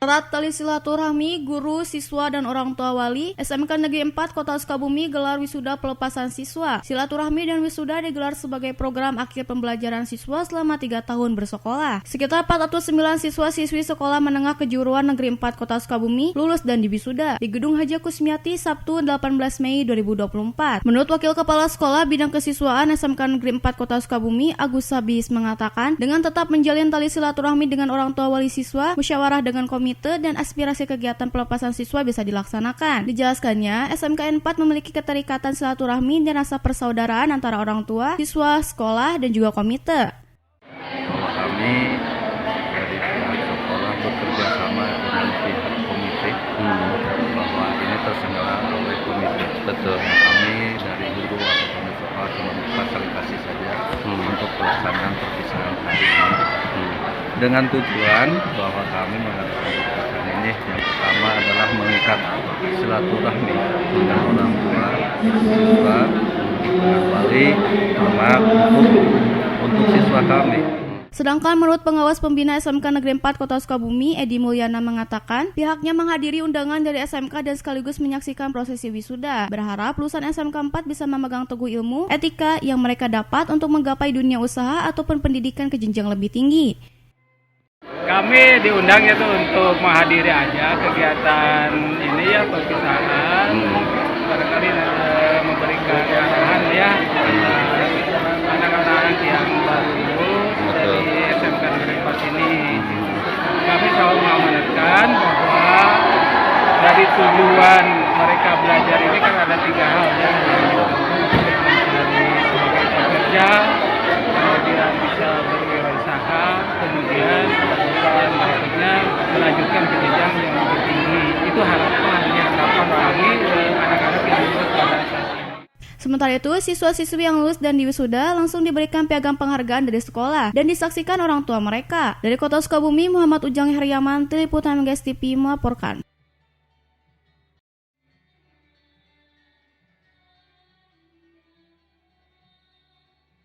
Erat tali silaturahmi guru, siswa, dan orang tua wali, SMK Negeri 4 Kota Sukabumi gelar wisuda pelepasan siswa. Silaturahmi dan wisuda digelar sebagai program akhir pembelajaran siswa selama 3 tahun bersekolah. Sekitar 409 siswa-siswi sekolah menengah kejuruan Negeri 4 Kota Sukabumi lulus dan diwisuda di Gedung Haja Kusmiati Sabtu 18 Mei 2024. Menurut Wakil Kepala Sekolah Bidang Kesiswaan SMK Negeri 4 Kota Sukabumi, Agus Sabis mengatakan, dengan tetap menjalin tali silaturahmi dengan orang tua wali siswa, musyawarah dengan komite dan aspirasi kegiatan pelepasan siswa bisa dilaksanakan. Dijelaskannya, SMK 4 memiliki keterikatan silaturahmi dan rasa persaudaraan antara orang tua, siswa, sekolah, dan juga komite. Kami dari pihak sekolah bekerja sama dengan pihak komite bahwa ini terselenggara oleh komite. Betul. Kami dari guru atau komite sekolah cuma fasilitasi saja untuk pelaksanaan perpisahan hari ini. Dengan tujuan bahwa kami mengadakan kegiatan ini yang pertama adalah mengikat silaturahmi dengan orang tua, siswa, dengan wali, termasuk untuk siswa kami. Sedangkan menurut pengawas pembina SMK Negeri 4 Kota Sukabumi, Edi Mulyana mengatakan, pihaknya menghadiri undangan dari SMK dan sekaligus menyaksikan prosesi wisuda. Berharap lulusan SMK 4 bisa memegang teguh ilmu, etika yang mereka dapat untuk menggapai dunia usaha ataupun pendidikan ke jenjang lebih tinggi. Kami diundang itu untuk menghadiri aja kegiatan ini ya, perpisahan. Barangkali memberikan arahan ya anak-anak yang baru lulus dari SMK Negeri 4 ini. Kami selalu mengamanatkan bahwa dari tujuan mereka belajar ini kan ada 3 hal ya, mencari sebagai pekerja, kemudian bisa berwirausaha, kemudian yang berikutnya melanjutkan ke jenjang yang lebih tinggi. Itu harapan kami anak-anak yang lulus pada saat ini. Sementara itu, siswa-siswi yang lulus dan diwisuda langsung diberikan piagam penghargaan dari sekolah dan disaksikan orang tua mereka. Dari Kota Sukabumi, Muhammad Ujang Heriaman, Liputan MGS TV melaporkan.